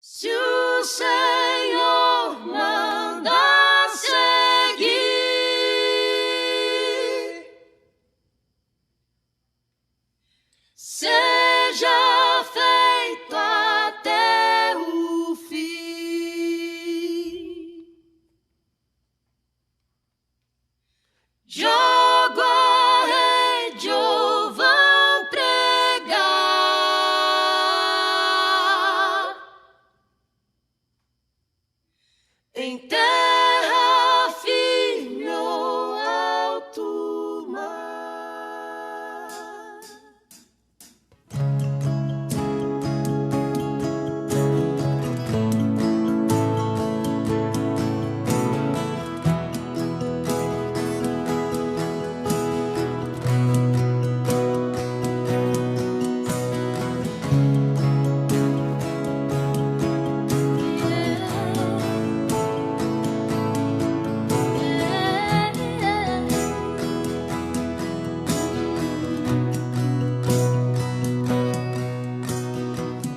Se o Senhor manda seguir, seja feito até o fim. Jogo a rede ou vão pregar em terra firme ou alto mar.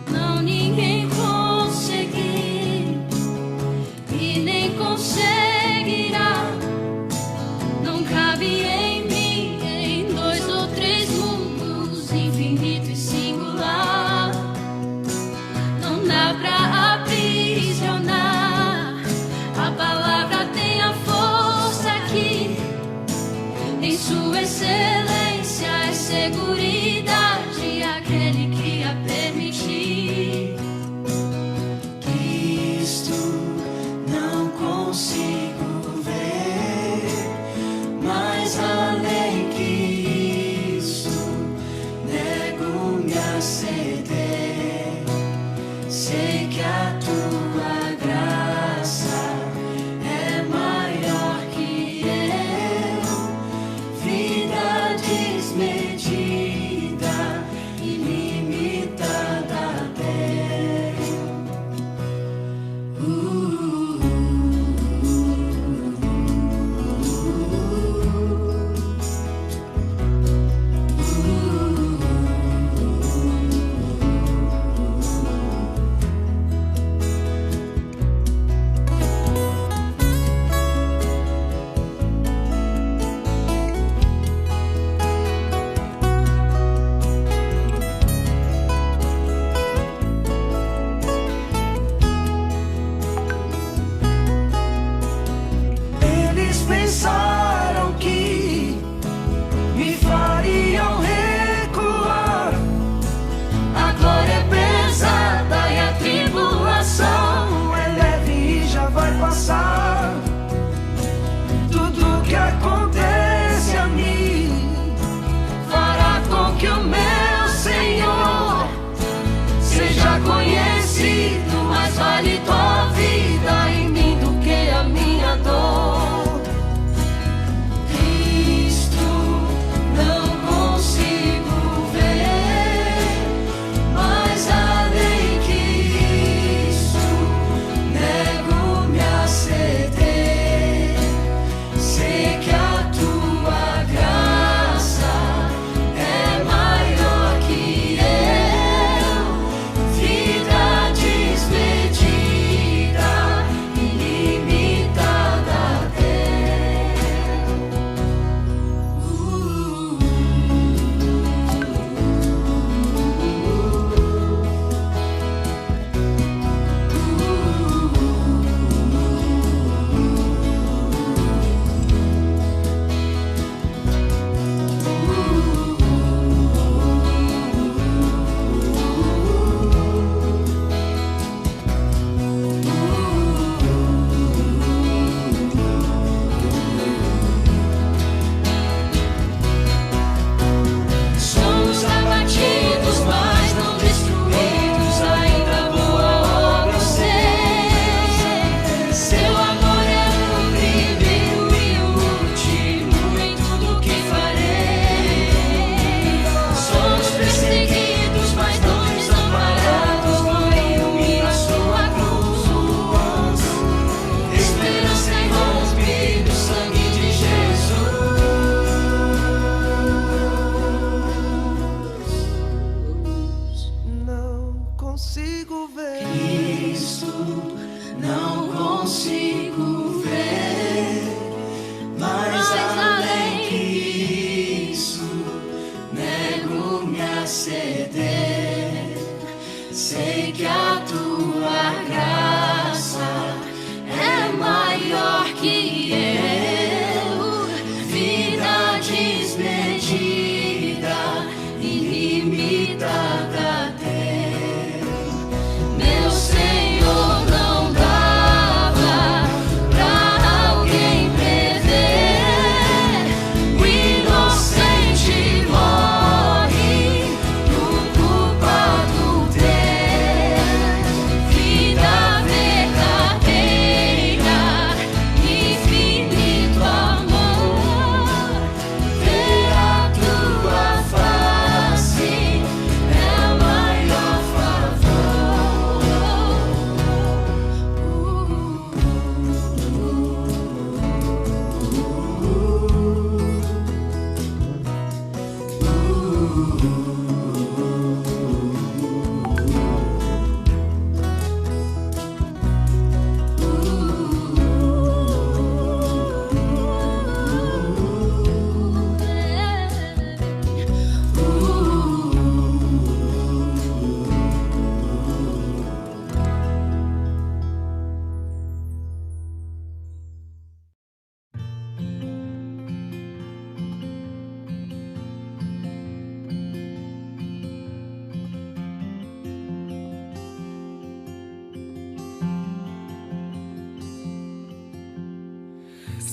Não ninguém conseguir e nem conseguirá. Não cabe em mim, em 2 ou 3 mundos, infinito e singular. Não dá pra aprisionar. A palavra tem a força aqui. Em sua excelência é seguridade, aquele que a permitir. Cristo não consigo ver, mas além que isso, nego-me a ceder. Sei que a tua graça é maior que eu, vida desmedida, ilimitada tenho.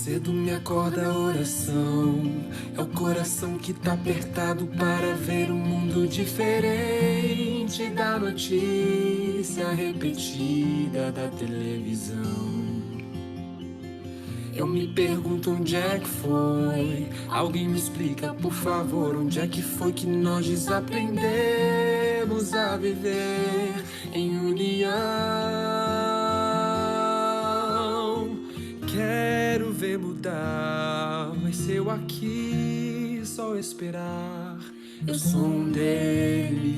Cedo me acorda a oração, é o coração que tá apertado para ver um mundo diferente da notícia repetida da televisão. Eu me pergunto onde é que foi, alguém me explica por favor, onde é que foi que nós desaprendemos a viver em união. Quero ver mudar, mas se eu aqui só esperar, eu sou um deles,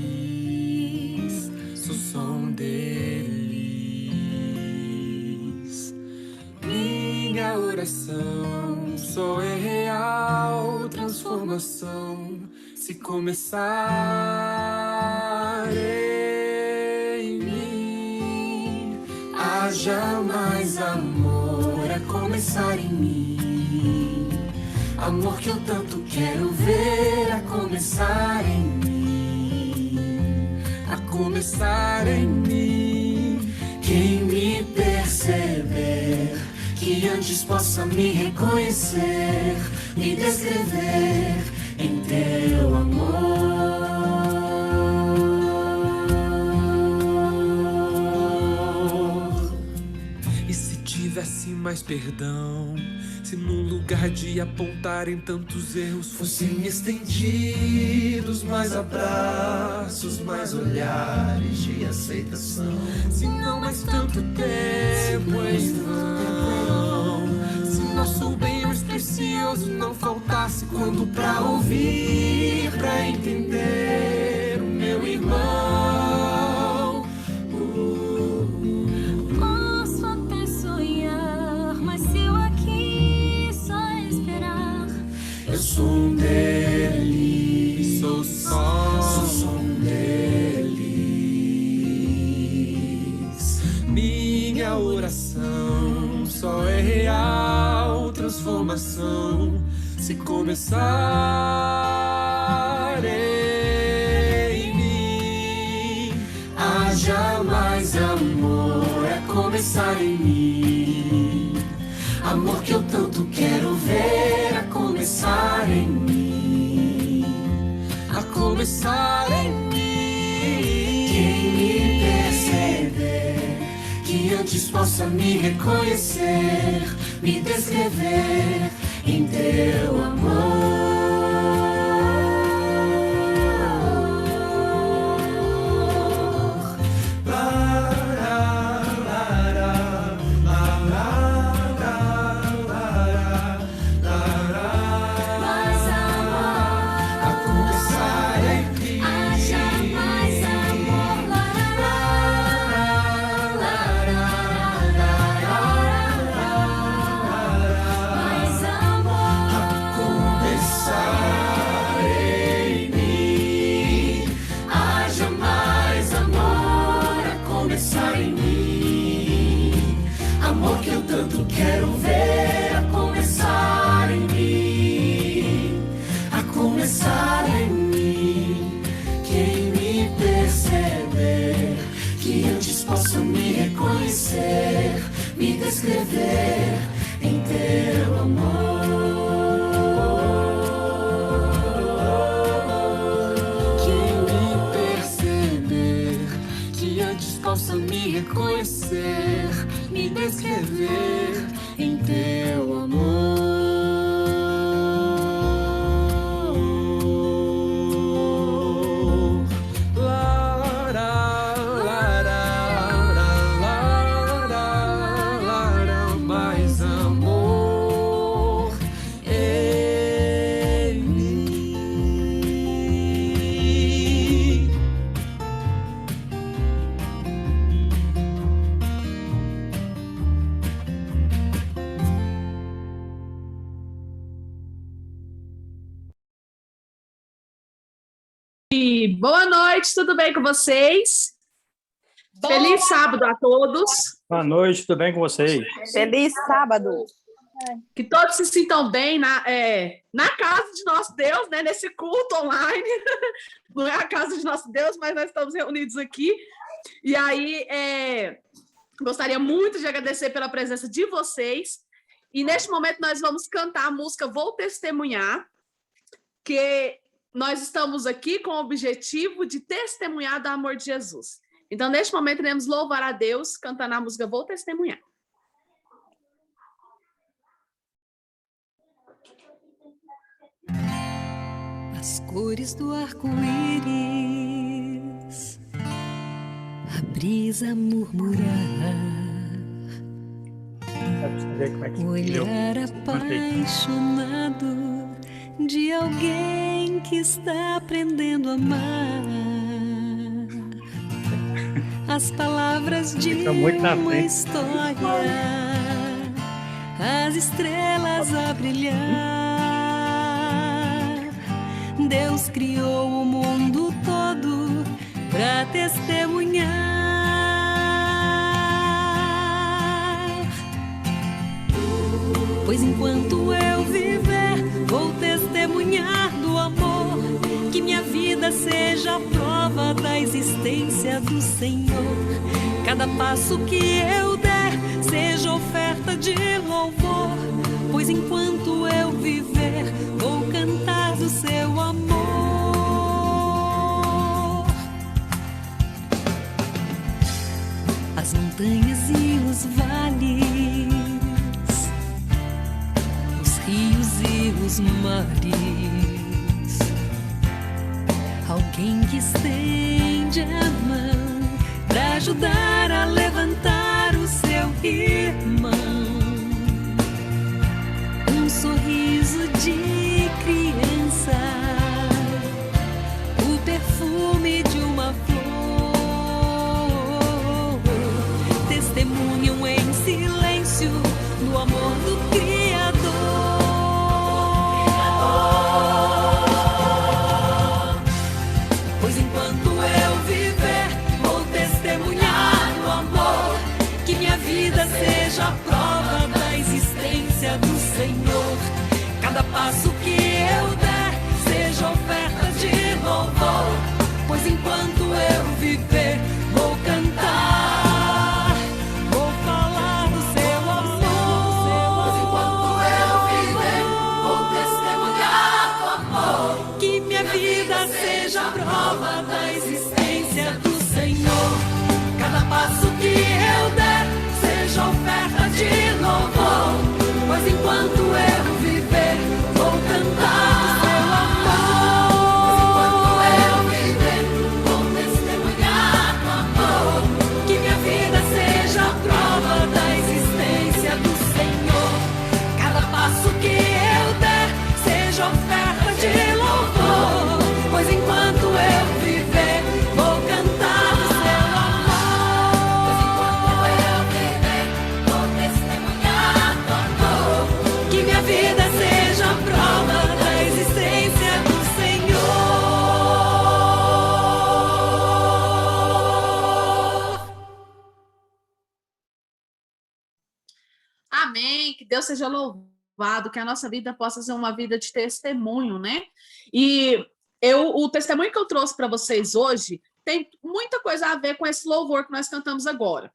sou um deles. Minha oração só é real transformação se começar em mim. Haja mais amor a começar em mim, amor que eu tanto quero ver a começar em mim, a começar em mim. Quem me perceber, que antes possa me reconhecer, me descrever em teu amor. E se tivesse mais perdão, se no lugar de apontarem tantos erros fossem estendidos mais abraços, mais olhares de aceitação. Se não mais tanto tempo em vão, se nosso bem mais precioso não faltasse quando pra ouvir, pra entender o meu irmão. Posso até sonhar, mas se eu aqui só esperar, Eu sou um deles, sou um deles. Minha oração só é real transformação se começar em mim. Haja mais amor a começar em mim, amor que eu tanto quero ver a começar em mim, a começar em mim. Quem me perceber, que antes possa me reconhecer, me descrever em teu amor. mais amor, A começar em mim. haja mais amor, mais amor, Começar em mim. Haja mais amor a começar em mim, amor que eu tanto quero ver a começar em mim, a começar em mim. Quem me perceber, que antes possa me reconhecer, me descrever em teu amor. Quem me perceber, que antes possa me reconhecer, me descrever em teu amor. Mais amor em mim. Boa noite, tudo bem com vocês? Feliz sábado a todos. Boa noite, tudo bem com vocês? Feliz sábado. Que todos se sintam bem na casa de nosso Deus, né? Nesse culto online. Não é a casa de nosso Deus, mas nós estamos reunidos aqui. E aí, gostaria muito de agradecer pela presença de vocês E neste momento nós vamos cantar a música Vou Testemunhar, que nós estamos aqui com o objetivo de testemunhar do amor de Jesus. Então, neste momento, iremos louvar a Deus cantando a música Vou Testemunhar. As cores do arco-íris, a brisa murmurar, Dá pra você ver como é que o olhar apaixonado de alguém que está aprendendo a amar. As palavras de Fica muito na uma frente. história, as estrelas a brilhar. Deus criou o mundo todo para testemunhar. Pois enquanto eu viver, vou testemunhar do amor. Que minha vida seja a prova da existência do Senhor. Cada passo que eu der seja oferta de louvor. Pois enquanto eu viver, vou cantar do seu amor. As montanhas e os vales, os rios e os mares, alguém que estende a mão para ajudar a levantar o seu irmão. Um sorriso de criança, o perfume de uma flor, testemunham em silêncio do amor do Criador. Pois enquanto eu viver, vou testemunhar do amor. Que minha vida seja a prova da existência do Senhor. Cada passo que eu der seja oferta de louvor. Pois enquanto eu viver, vou cantar, vou falar do seu amor. Pois enquanto eu viver, vou testemunhar do amor. Que minha vida seja a prova da existência do Senhor. Cada passo que eu der seja oferta de louvor. Pois enquanto eu viver, vou cantar do seu amor. Pois enquanto eu viver, vou testemunhar do amor. Que minha vida seja a prova da existência do Senhor. Cada passo que eu der seja oferta de louvor. Pois enquanto eu viver, vou cantar do seu amor. Pois enquanto eu viver, vou testemunhar do amor. Que minha vida seja a prova da existência do Senhor. Amém. Que Deus seja louvado, que a nossa vida possa ser uma vida de testemunho, né? E o testemunho que eu trouxe para vocês hoje tem muita coisa a ver com esse louvor que nós cantamos agora.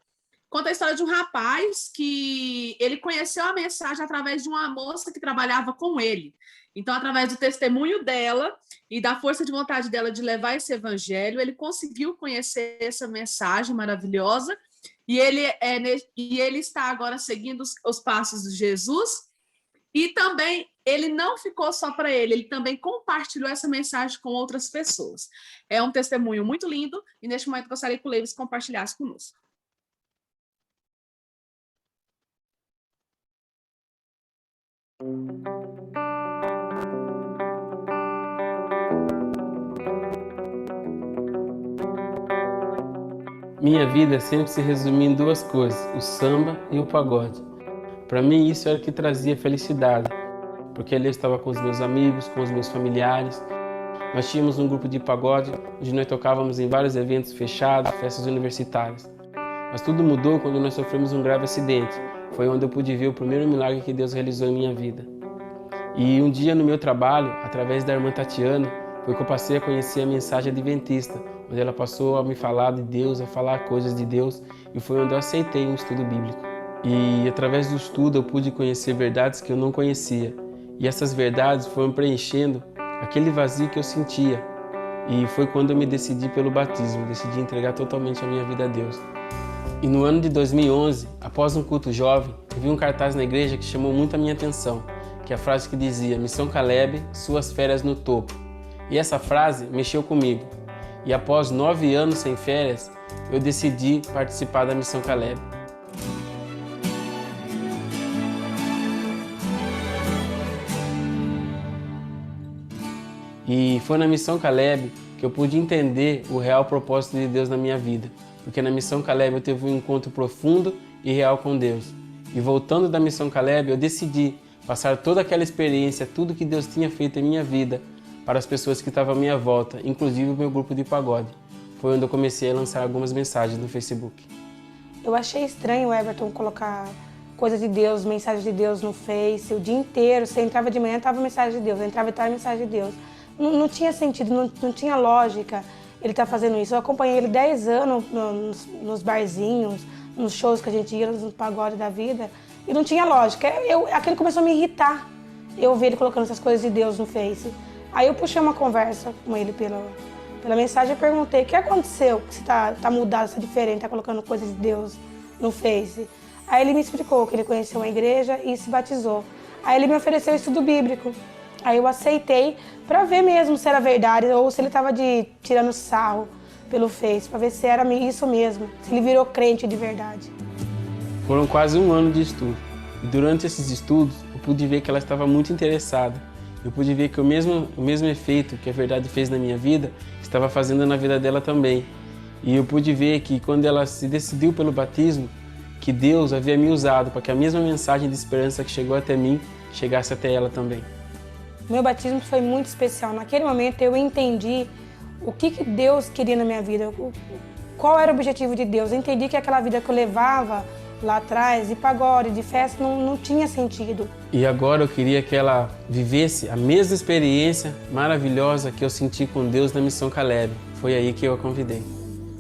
Conta a história de um rapaz que ele conheceu a mensagem através de uma moça que trabalhava com ele. Então, através do testemunho dela e da força de vontade dela de levar esse evangelho, ele conseguiu conhecer essa mensagem maravilhosa e ele está agora seguindo os passos de Jesus. E também ele não ficou só para ele também compartilhou essa mensagem com outras pessoas. É um testemunho muito lindo e neste momento gostaria que o Levis compartilhasse conosco. Minha vida sempre se resumia em duas coisas, o samba e o pagode. Para mim isso era o que trazia felicidade, porque ali eu estava com os meus amigos, com os meus familiares. Nós tínhamos um grupo de pagode, onde nós tocávamos em vários eventos fechados, festas universitárias. Mas tudo mudou quando nós sofremos um grave acidente. Foi onde eu pude ver o primeiro milagre que Deus realizou em minha vida. E um dia no meu trabalho, através da irmã Tatiana, foi que eu passei a conhecer a mensagem adventista, onde ela passou a me falar de Deus, a falar coisas de Deus, e foi onde eu aceitei um estudo bíblico. E através do estudo eu pude conhecer verdades que eu não conhecia. E essas verdades foram preenchendo aquele vazio que eu sentia. E foi quando eu me decidi pelo batismo, decidi entregar totalmente a minha vida a Deus. E no ano de 2011, após um culto jovem, eu vi um cartaz na igreja que chamou muito a minha atenção, que é a frase que dizia: Missão Caleb, suas férias no topo. E essa frase mexeu comigo. E após 9 anos sem férias, eu decidi participar da Missão Caleb. E foi na Missão Caleb que eu pude entender o real propósito de Deus na minha vida. Porque na Missão Caleb eu tive um encontro profundo e real com Deus. E voltando da Missão Caleb, eu decidi passar toda aquela experiência, tudo que Deus tinha feito em minha vida, para as pessoas que estavam à minha volta, inclusive o meu grupo de pagode. Foi onde eu comecei a lançar algumas mensagens no Facebook. Eu achei estranho o Everton colocar coisa de Deus, mensagem de Deus no Face, o dia inteiro. Você entrava de manhã, estava mensagem de Deus, entrava e estava mensagem de Deus. Não tinha sentido, não tinha lógica ele estar fazendo isso. Eu acompanhei ele 10 anos nos barzinhos, nos shows que a gente ia, no pagode da vida, e não tinha lógica. Aquilo começou a me irritar, eu vi ele colocando essas coisas de Deus no Face. Aí eu puxei uma conversa com ele pela mensagem e perguntei: o que aconteceu que você tá mudado, você é diferente, tá colocando coisas de Deus no Face? Aí ele me explicou que ele conheceu uma igreja e se batizou. Aí ele me ofereceu estudo bíblico. Aí eu aceitei para ver mesmo se era verdade ou se ele estava tirando sarro pelo Face, para ver se era isso mesmo, se ele virou crente de verdade. Foram quase 1 ano de estudo. E durante esses estudos, eu pude ver que ela estava muito interessada. Eu pude ver que o mesmo efeito que a verdade fez na minha vida, estava fazendo na vida dela também. E eu pude ver que quando ela se decidiu pelo batismo, que Deus havia me usado para que a mesma mensagem de esperança que chegou até mim, chegasse até ela também. Meu batismo foi muito especial. Naquele momento eu entendi o que Deus queria na minha vida, qual era o objetivo de Deus. Eu entendi que aquela vida que eu levava lá atrás, de pagode, de festa, não tinha sentido. E agora eu queria que ela vivesse a mesma experiência maravilhosa que eu senti com Deus na Missão Caleb. Foi aí que eu a convidei.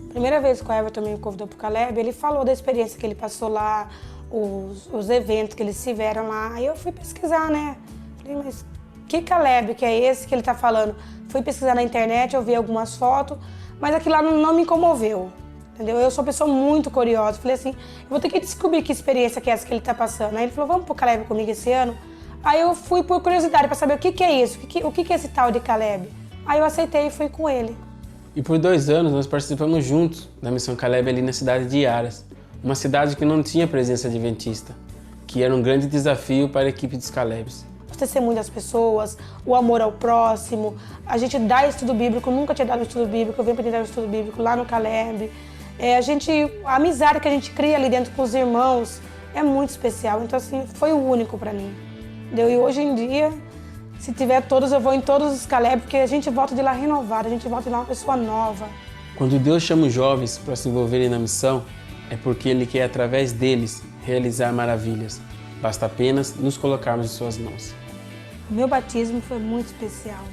Primeira vez que o Everton me convidou para o Caleb, ele falou da experiência que ele passou lá, os eventos que eles tiveram lá. Aí eu fui pesquisar, né? Falei, mas que Caleb que é esse que ele está falando? Fui pesquisar na internet, eu vi algumas fotos, mas aquilo lá não me comoveu, entendeu? Eu sou uma pessoa muito curiosa. Falei assim, eu vou ter que descobrir que experiência que é essa que ele está passando. Aí ele falou, vamos pro Caleb comigo esse ano? Aí eu fui por curiosidade para saber o que é isso, o que é esse tal de Caleb. Aí eu aceitei e fui com ele. E por 2 anos nós participamos juntos da Missão Caleb ali na cidade de Iaras, uma cidade que não tinha presença adventista, que era um grande desafio para a equipe dos Calebs. O testemunho das pessoas, o amor ao próximo, a gente dá estudo bíblico, nunca tinha dado estudo bíblico, eu venho aprender o estudo bíblico lá no Caleb. A amizade que a gente cria ali dentro com os irmãos é muito especial, então assim, foi o único para mim. Entendeu? E hoje em dia, se tiver todos, eu vou em todos os Caleb, porque a gente volta de lá renovado, a gente volta de lá uma pessoa nova. Quando Deus chama os jovens para se envolverem na missão, é porque Ele quer, através deles, realizar maravilhas. Basta apenas nos colocarmos em suas mãos. O meu batismo foi muito especial,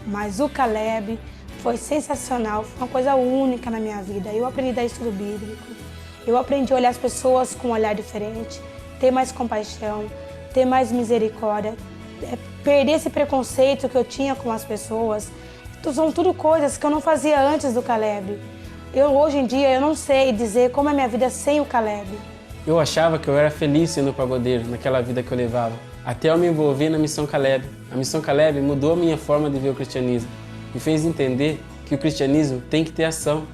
mas o Caleb foi sensacional, foi uma coisa única na minha vida. Eu aprendi a dar estudo bíblico, eu aprendi a olhar as pessoas com um olhar diferente, ter mais compaixão, ter mais misericórdia, perder esse preconceito que eu tinha com as pessoas. São tudo coisas que eu não fazia antes do Caleb. Hoje em dia eu não sei dizer como é a minha vida sem o Caleb. Eu achava que eu era feliz sendo pagodeiro naquela vida que eu levava, até eu me envolver na Missão Caleb. A Missão Caleb mudou a minha forma de ver o cristianismo. Me fez entender que o cristianismo tem que ter ação.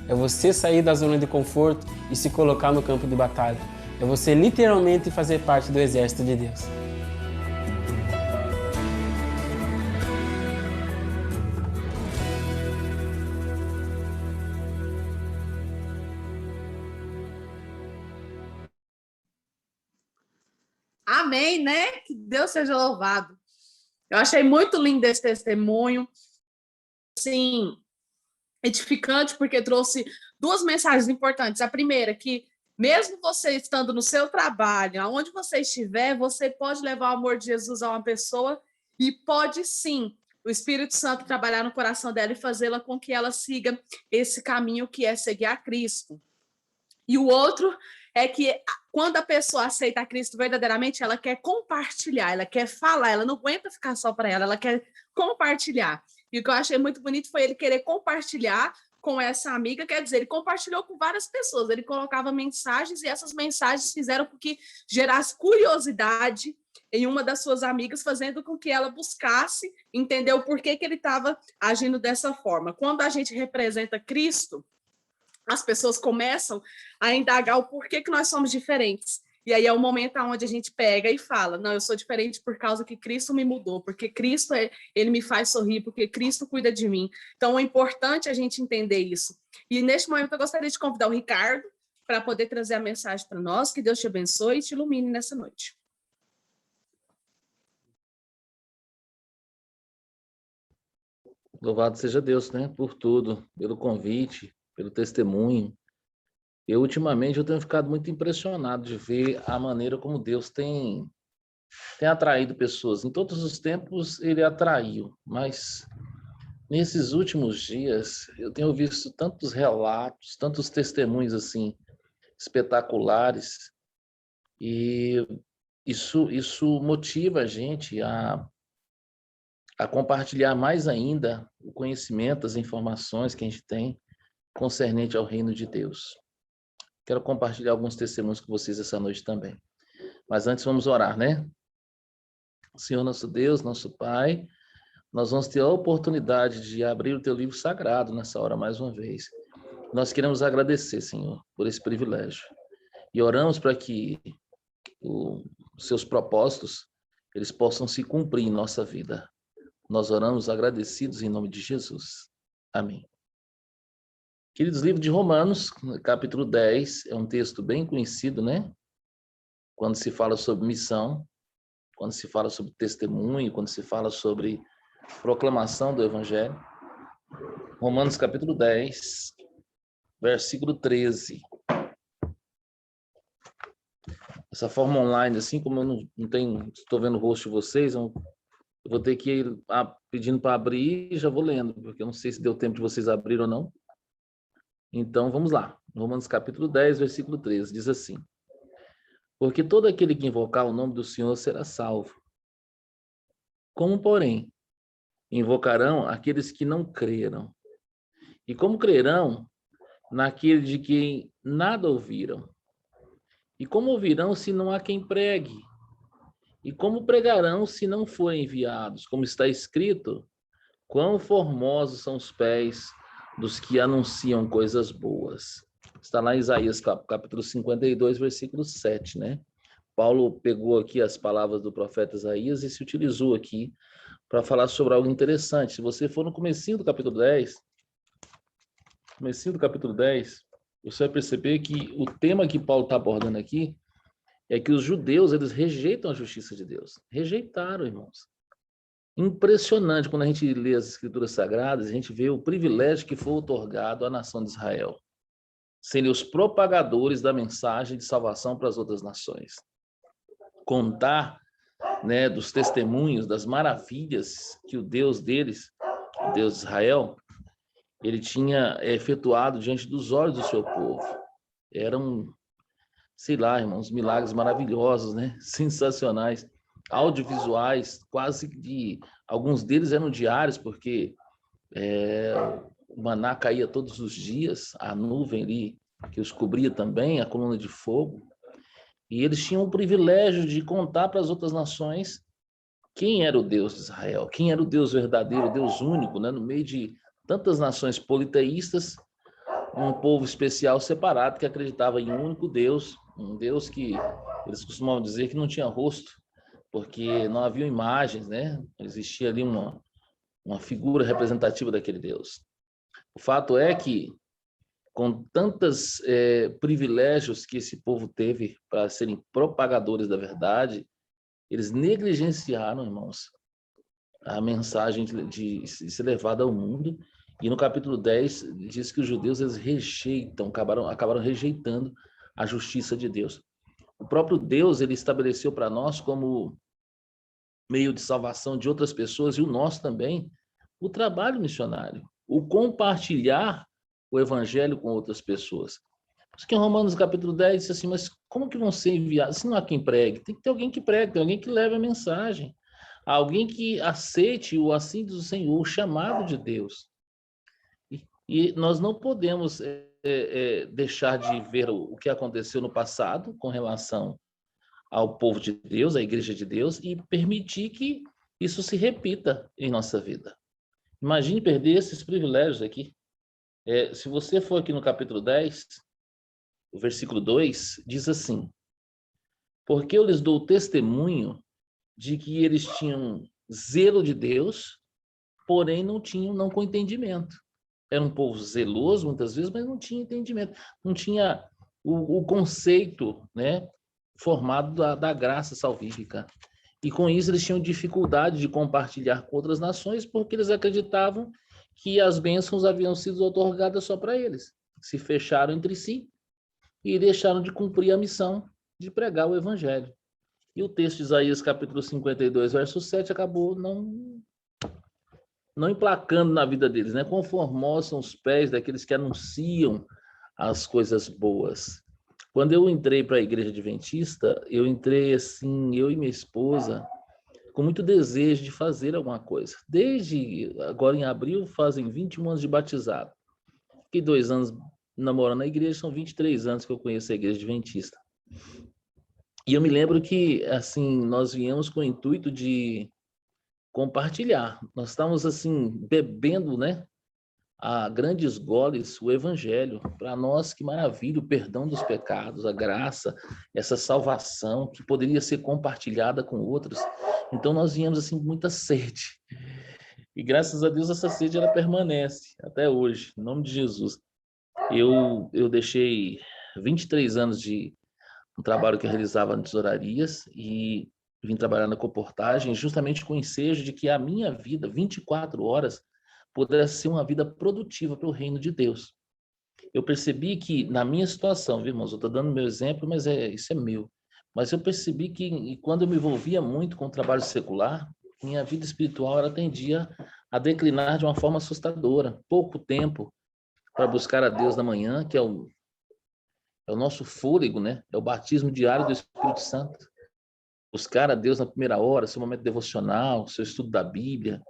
É você sair da zona de conforto e se colocar no campo de batalha. É você literalmente fazer parte do exército de Deus. Amém, né? Que Deus seja louvado. Eu achei muito lindo esse testemunho, assim, edificante, porque trouxe 2 mensagens importantes. A primeira, que mesmo você estando no seu trabalho, aonde você estiver, você pode levar o amor de Jesus a uma pessoa e pode sim o Espírito Santo trabalhar no coração dela e fazê-la com que ela siga esse caminho que é seguir a Cristo. E o outro é que quando a pessoa aceita a Cristo verdadeiramente, ela quer compartilhar, ela quer falar, ela não aguenta ficar só para ela quer compartilhar. E o que eu achei muito bonito foi ele querer compartilhar com essa amiga, quer dizer, ele compartilhou com várias pessoas, ele colocava mensagens e essas mensagens fizeram com que gerasse curiosidade em uma das suas amigas, fazendo com que ela buscasse entender o porquê que ele estava agindo dessa forma. Quando a gente representa Cristo, as pessoas começam a indagar o porquê que nós somos diferentes. E aí é o momento onde a gente pega e fala, não, eu sou diferente por causa que Cristo me mudou, porque Cristo, ele me faz sorrir, porque Cristo cuida de mim. Então é importante a gente entender isso. E neste momento eu gostaria de convidar o Ricardo para poder trazer a mensagem para nós. Que Deus te abençoe e te ilumine nessa noite. Louvado seja Deus, né, por tudo, pelo convite, pelo testemunho. Ultimamente, eu tenho ficado muito impressionado de ver a maneira como Deus tem atraído pessoas. Em todos os tempos, ele atraiu, mas nesses últimos dias, eu tenho visto tantos relatos, tantos testemunhos, assim, espetaculares, e isso motiva a gente a compartilhar mais ainda o conhecimento, as informações que a gente tem concernente ao reino de Deus. Quero compartilhar alguns testemunhos com vocês essa noite também. Mas antes vamos orar, né? Senhor nosso Deus, nosso Pai, nós vamos ter a oportunidade de abrir o teu livro sagrado nessa hora mais uma vez. Nós queremos agradecer, Senhor, por esse privilégio. E oramos para que os seus propósitos, eles possam se cumprir em nossa vida. Nós oramos agradecidos em nome de Jesus. Amém. Queridos, livro de Romanos, capítulo 10, é um texto bem conhecido, né? Quando se fala sobre missão, quando se fala sobre testemunho, quando se fala sobre proclamação do Evangelho. Romanos, capítulo 10, versículo 13. Essa forma online, assim como eu não estou vendo o rosto de vocês, eu vou ter que ir pedindo para abrir e já vou lendo, porque eu não sei se deu tempo de vocês abrirem ou não. Então, vamos lá. Romanos capítulo 10, versículo 13, diz assim: porque todo aquele que invocar o nome do Senhor será salvo. Como, porém, invocarão aqueles que não creram? E como crerão naquele de quem nada ouviram? E como ouvirão se não há quem pregue? E como pregarão se não forem enviados? Como está escrito, quão formosos são os pés dos que anunciam coisas boas. Está lá em Isaías, capítulo 52, versículo 7, né? Paulo pegou aqui as palavras do profeta Isaías e se utilizou aqui para falar sobre algo interessante. Se você for no comecinho do capítulo 10, você vai perceber que o tema que Paulo está abordando aqui é que os judeus, eles rejeitam a justiça de Deus. Rejeitaram, irmãos. Impressionante quando a gente lê as Escrituras Sagradas, a gente vê o privilégio que foi otorgado à nação de Israel, serem os propagadores da mensagem de salvação para as outras nações. Contar, né, dos testemunhos, das maravilhas que o Deus deles, o Deus de Israel, ele tinha efetuado diante dos olhos do seu povo. Eram, sei lá, irmãos, milagres maravilhosos, né? Sensacionais. Audiovisuais, quase de... Alguns deles eram diários, porque o maná caía todos os dias, a nuvem ali que os cobria também, a coluna de fogo. E eles tinham o privilégio de contar para as outras nações quem era o Deus de Israel, quem era o Deus verdadeiro, o Deus único, né? No meio de tantas nações politeístas, um povo especial separado que acreditava em um único Deus, um Deus que eles costumavam dizer que não tinha rosto, porque não havia imagens, né? Existia ali uma figura representativa daquele Deus. O fato é que, com tantos privilégios que esse povo teve para serem propagadores da verdade, eles negligenciaram, irmãos, a mensagem de ser levada ao mundo. E no capítulo 10 diz que os judeus eles acabaram rejeitando a justiça de Deus. O próprio Deus ele estabeleceu para nós como meio de salvação de outras pessoas, e o nosso também, o trabalho missionário, o compartilhar o evangelho com outras pessoas. Aqui em Romanos capítulo 10 diz assim, mas como que vão ser enviados? Se não há quem pregue, tem que ter alguém que pregue, tem alguém que leve a mensagem. Alguém que aceite o assim diz o Senhor, o chamado de Deus. E nós não podemos deixar de ver o que aconteceu no passado com relação ao povo de Deus, à igreja de Deus, e permitir que isso se repita em nossa vida. Imagine perder esses privilégios aqui. Se você for aqui no capítulo 10, o versículo 2, diz assim, porque eu lhes dou testemunho de que eles tinham zelo de Deus, porém não com entendimento. Era um povo zeloso, muitas vezes, mas não tinha entendimento. Não tinha o conceito, né, formado da graça salvífica. E com isso eles tinham dificuldade de compartilhar com outras nações, porque eles acreditavam que as bênçãos haviam sido otorgadas só para eles. Se fecharam entre si e deixaram de cumprir a missão de pregar o evangelho. E o texto de Isaías, capítulo 52, verso 7, acabou não emplacando na vida deles, né? Conformosos são os pés daqueles que anunciam as coisas boas. Quando eu entrei para a igreja adventista, eu entrei assim, eu e minha esposa, com muito desejo de fazer alguma coisa. Desde agora em abril, fazem 21 anos de batizado. Fiquei 2 anos namorando na igreja, são 23 anos que eu conheço a igreja adventista. E eu me lembro que, assim, nós viemos com o intuito de compartilhar. Nós estávamos, assim, bebendo, né, a grandes goles o evangelho. Para nós, que maravilha, o perdão dos pecados, a graça, essa salvação que poderia ser compartilhada com outros. Então, nós viemos, assim, com muita sede. E, graças a Deus, essa sede, ela permanece até hoje, em nome de Jesus. Eu deixei 23 anos de um trabalho que eu realizava nas tesourarias e vim trabalhar na comportagem justamente com o ensejo de que a minha vida, 24 horas, pudesse ser uma vida produtiva para o reino de Deus. Eu percebi que, na minha situação, viu, irmãos, eu estou dando meu exemplo, mas isso é meu. Mas eu percebi que, quando eu me envolvia muito com o trabalho secular, minha vida espiritual ela tendia a declinar de uma forma assustadora. Pouco tempo para buscar a Deus na manhã, que é o nosso fôlego, né? É o batismo diário do Espírito Santo. Buscar a Deus na primeira hora, seu momento devocional, seu estudo da Bíblia,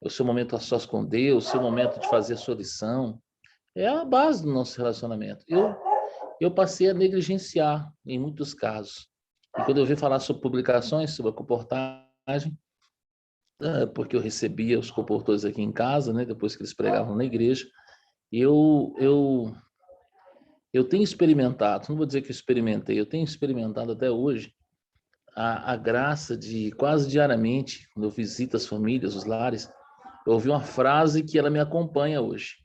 o seu momento a sós com Deus, seu momento de fazer a sua lição. É a base do nosso relacionamento. Eu passei a negligenciar em muitos casos. E quando eu vi falar sobre publicações, sobre a comportagem, porque eu recebia os comportores aqui em casa, né, depois que eles pregavam na igreja, eu tenho experimentado, não vou dizer que eu experimentei, eu tenho experimentado até hoje a graça de quase diariamente, quando eu visito as famílias, os lares, eu ouvi uma frase que ela me acompanha hoje.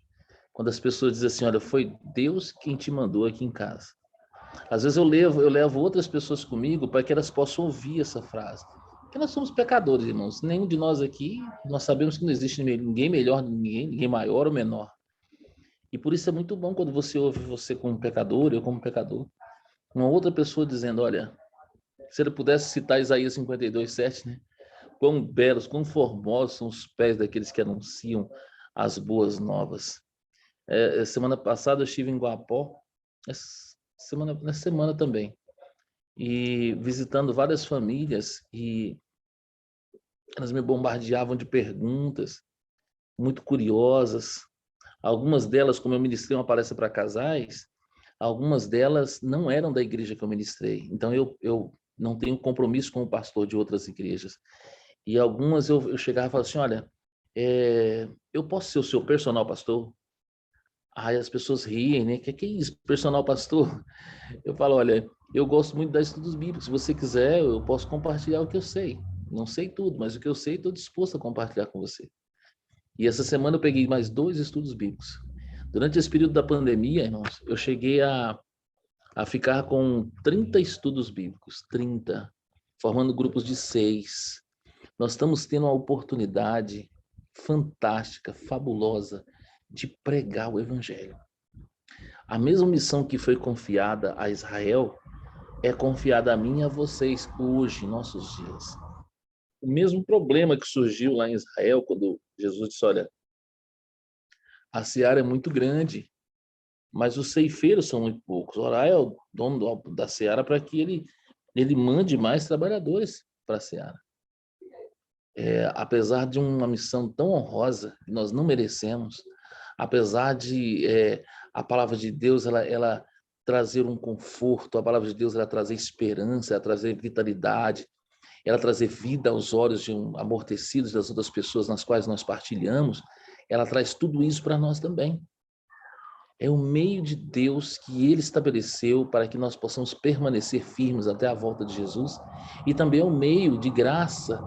Quando as pessoas dizem assim, olha, foi Deus quem te mandou aqui em casa. Às vezes eu levo outras pessoas comigo para que elas possam ouvir essa frase. Porque nós somos pecadores, irmãos. Nenhum de nós aqui, nós sabemos que não existe ninguém melhor, ninguém maior ou menor. E por isso é muito bom quando você ouve você como pecador, eu como pecador, uma outra pessoa dizendo, olha, se ele pudesse citar Isaías 52, 7, né? Quão belos, quão formosos são os pés daqueles que anunciam as boas novas. Semana passada eu estive em Guapó, nessa semana também, e visitando várias famílias, e elas me bombardeavam de perguntas muito curiosas. Algumas delas, como eu ministrei uma palestra para casais, algumas delas não eram da igreja que eu ministrei. Então, eu não tenho compromisso com o pastor de outras igrejas. E algumas eu chegava e falava assim, olha, eu posso ser o seu personal pastor? Aí as pessoas riem, né? Que é isso, personal pastor? Eu falo, olha, eu gosto muito de dar estudos bíblicos. Se você quiser, eu posso compartilhar o que eu sei. Não sei tudo, mas o que eu sei, estou disposto a compartilhar com você. E essa semana eu peguei mais 2 estudos bíblicos. Durante esse período da pandemia, irmãos, eu cheguei a ficar com 30 estudos bíblicos, 30, formando grupos de 6. Nós estamos tendo uma oportunidade fantástica, fabulosa, de pregar o evangelho. A mesma missão que foi confiada a Israel é confiada a mim e a vocês hoje, em nossos dias. O mesmo problema que surgiu lá em Israel, quando Jesus disse, olha, a seara é muito grande, mas os ceifeiros são muito poucos. Orai ao dono da seara para que ele mande mais trabalhadores para a seara. Apesar de uma missão tão honrosa, que nós não merecemos, apesar de a palavra de Deus ela trazer um conforto, a palavra de Deus ela trazer esperança, ela trazer vitalidade, ela trazer vida aos olhos de amortecidos das outras pessoas nas quais nós partilhamos, ela traz tudo isso para nós também. É o meio de Deus que Ele estabeleceu para que nós possamos permanecer firmes até a volta de Jesus, e também é um meio de graça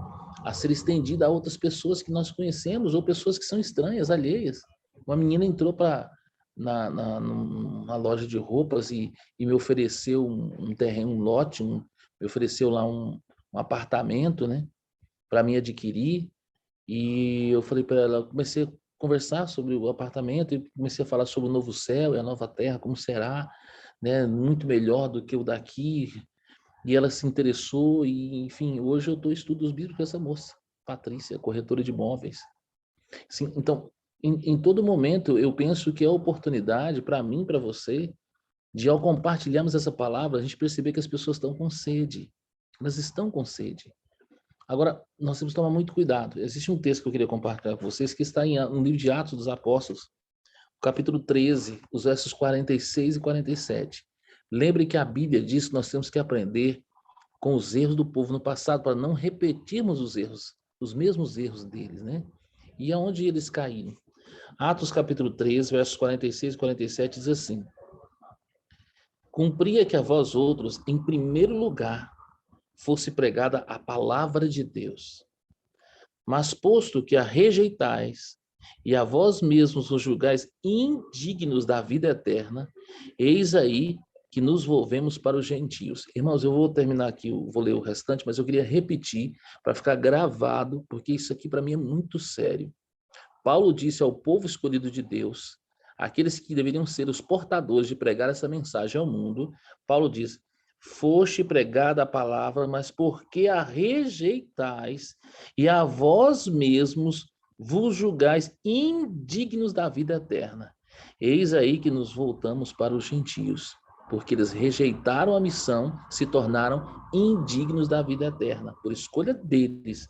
a ser estendida a outras pessoas que nós conhecemos ou pessoas que são estranhas, alheias. Uma menina entrou numa loja de roupas e me ofereceu um terreno, um lote, me ofereceu lá um apartamento, né, para mim adquirir. E eu falei para ela, comecei a conversar sobre o apartamento e comecei a falar sobre o novo céu e a nova terra, como será, né, muito melhor do que o daqui. E ela se interessou e, enfim, hoje eu estou estudando os bíblicos com essa moça, Patrícia, corretora de imóveis. Sim, então, em todo momento, eu penso que é a oportunidade para mim, para você, de ao compartilharmos essa palavra, a gente perceber que as pessoas estão com sede. Elas estão com sede. Agora, nós temos que tomar muito cuidado. Existe um texto que eu queria compartilhar com vocês, que está no livro de Atos dos Apóstolos, capítulo 13, os versos 46 e 47. Lembre que a Bíblia diz que nós temos que aprender com os erros do povo no passado, para não repetirmos os mesmos erros deles, né? E aonde eles caíram. Atos capítulo 13, versos 46 e 47 diz assim: cumpria que a vós outros, em primeiro lugar, fosse pregada a palavra de Deus. Mas posto que a rejeitais, e a vós mesmos os julgais indignos da vida eterna, eis aí que nos volvemos para os gentios. Irmãos, eu vou terminar aqui, eu vou ler o restante, mas eu queria repetir para ficar gravado, porque isso aqui para mim é muito sério. Paulo disse ao povo escolhido de Deus, aqueles que deveriam ser os portadores de pregar essa mensagem ao mundo, Paulo diz: foste pregada a palavra, mas porque a rejeitais, e a vós mesmos vos julgais indignos da vida eterna. Eis aí que nos voltamos para os gentios, porque eles rejeitaram a missão, se tornaram indignos da vida eterna, por escolha deles.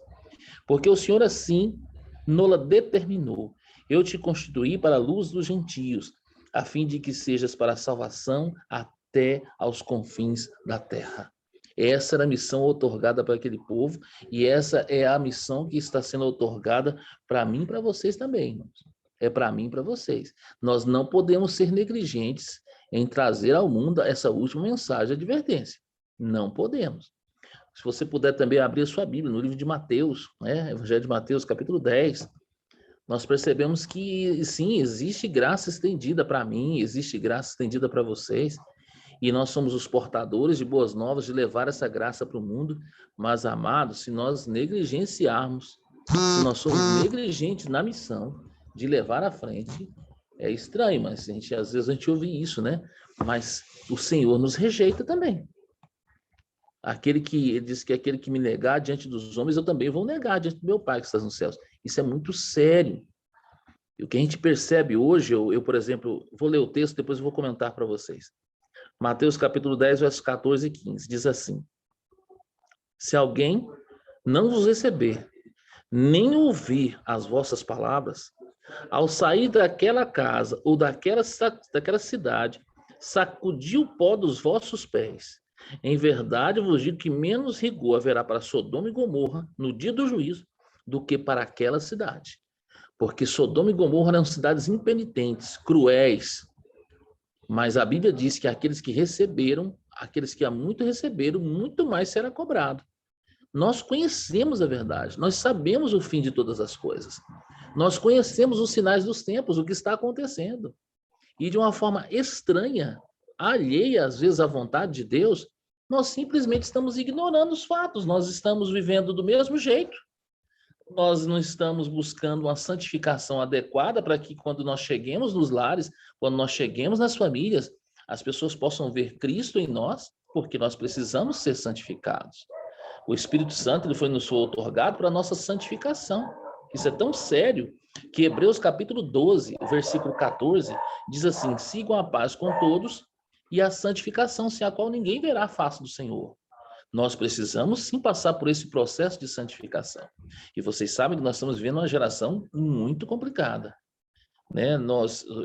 Porque o Senhor assim nola determinou: eu te constituí para a luz dos gentios, a fim de que sejas para a salvação até aos confins da terra. Essa era a missão outorgada para aquele povo, e essa é a missão que está sendo outorgada para mim e para vocês também, irmãos. É para mim e para vocês. Nós não podemos ser negligentes em trazer ao mundo essa última mensagem de advertência. Não podemos. Se você puder também abrir a sua Bíblia, no livro de Mateus, né? Evangelho de Mateus, capítulo 10, nós percebemos que, sim, existe graça estendida para mim, existe graça estendida para vocês, e nós somos os portadores de boas novas, de levar essa graça para o mundo. Mas, amados, se nós negligenciarmos, se nós somos negligentes na missão de levar à frente, é estranho, mas às vezes a gente ouve isso, né? Mas o Senhor nos rejeita também. Ele diz que aquele que me negar diante dos homens, eu também vou negar diante do meu Pai que está nos céus. Isso é muito sério. E o que a gente percebe hoje, eu, por exemplo, vou ler o texto, depois eu vou comentar para vocês. Mateus capítulo 10, versos 14 e 15, diz assim: se alguém não vos receber, nem ouvir as vossas palavras, ao sair daquela casa ou daquela cidade, sacudi o pó dos vossos pés. Em verdade vos digo que menos rigor haverá para Sodoma e Gomorra no dia do juízo do que para aquela cidade. Porque Sodoma e Gomorra eram cidades impenitentes, cruéis. Mas a Bíblia diz que aqueles que receberam, aqueles que há muito receberam, muito mais será cobrado. Nós conhecemos a verdade, nós sabemos o fim de todas as coisas. Nós conhecemos os sinais dos tempos, o que está acontecendo. E de uma forma estranha, alheia às vezes à vontade de Deus, nós simplesmente estamos ignorando os fatos, nós estamos vivendo do mesmo jeito. Nós não estamos buscando uma santificação adequada para que quando nós cheguemos nos lares, quando nós cheguemos nas famílias, as pessoas possam ver Cristo em nós, porque nós precisamos ser santificados. O Espírito Santo ele foi nos outorgado para a nossa santificação. Isso é tão sério Que Hebreus capítulo 12, versículo 14, diz assim: sigam a paz com todos e a santificação, sem a qual ninguém verá a face do Senhor. Nós precisamos sim passar por esse processo de santificação. E vocês sabem que nós estamos vivendo uma geração muito complicada, né?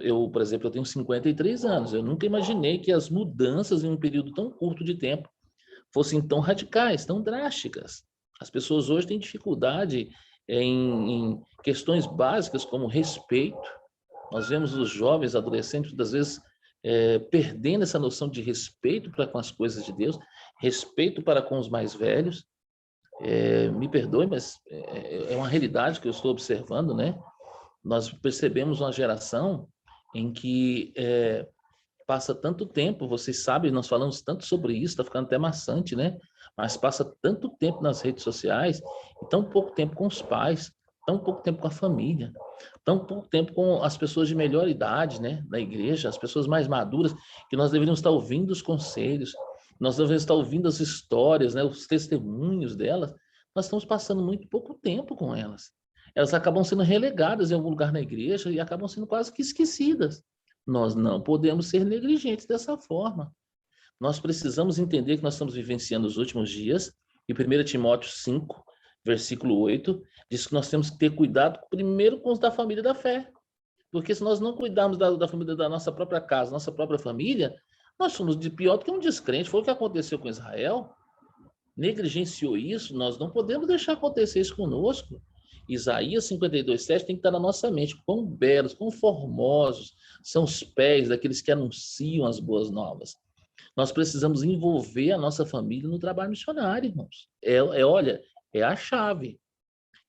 Eu, por exemplo, eu tenho 53 anos. Eu nunca imaginei que as mudanças em um período tão curto de tempo fossem tão radicais, tão drásticas. As pessoas hoje têm dificuldade em questões básicas como respeito. Nós vemos os jovens, adolescentes, muitas vezes perdendo essa noção de respeito para com as coisas de Deus, respeito para com os mais velhos. Me perdoe, mas é uma realidade que eu estou observando, né? Nós percebemos uma geração em que passa tanto tempo, vocês sabem, nós falamos tanto sobre isso, está ficando até maçante, né? Mas passa tanto tempo nas redes sociais e tão pouco tempo com os pais, tão pouco tempo com a família, tão pouco tempo com as pessoas de melhor idade, né, da igreja, as pessoas mais maduras, que nós deveríamos estar ouvindo os conselhos, nós deveríamos estar ouvindo as histórias, né, os testemunhos delas. Nós estamos passando muito pouco tempo com elas. Elas acabam sendo relegadas em algum lugar na igreja e acabam sendo quase que esquecidas. Nós não podemos ser negligentes dessa forma. Nós precisamos entender que nós estamos vivenciando os últimos dias, e 1 Timóteo 5, versículo 8, diz que nós temos que ter cuidado primeiro com os da família da fé. Porque se nós não cuidarmos da família da nossa própria casa, nossa própria família, nós somos de pior do que um descrente. Foi o que aconteceu com Israel. Negligenciou isso, nós não podemos deixar acontecer isso conosco. Isaías 52:7 tem que estar na nossa mente. Quão belos, quão formosos são os pés daqueles que anunciam as boas novas. Nós precisamos envolver a nossa família no trabalho missionário, irmãos. Olha, é a chave.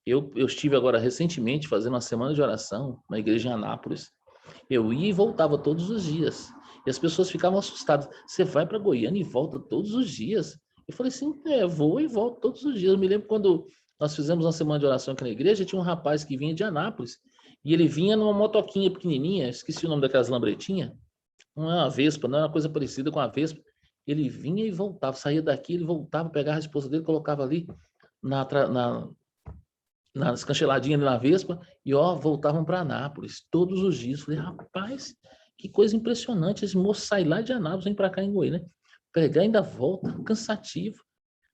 Eu estive agora recentemente fazendo uma semana de oração na igreja em Anápolis. Eu ia e voltava todos os dias. E as pessoas ficavam assustadas. Você vai para Goiânia e volta todos os dias? Eu falei assim, vou e volto todos os dias. Eu me lembro quando nós fizemos uma semana de oração aqui na igreja, tinha um rapaz que vinha de Anápolis. E ele vinha numa motoquinha pequenininha, esqueci o nome daquelas lambretinhas. Não é uma Vespa, não é uma coisa parecida com a Vespa. Ele vinha e voltava, saía daqui, ele voltava, pegava a esposa dele, colocava ali na escancheladinha na Vespa e voltavam para Anápolis todos os dias. Falei, rapaz, que coisa impressionante, esse moço sai lá de Anápolis, vem para cá em Goiânia, pregar ainda volta, cansativo.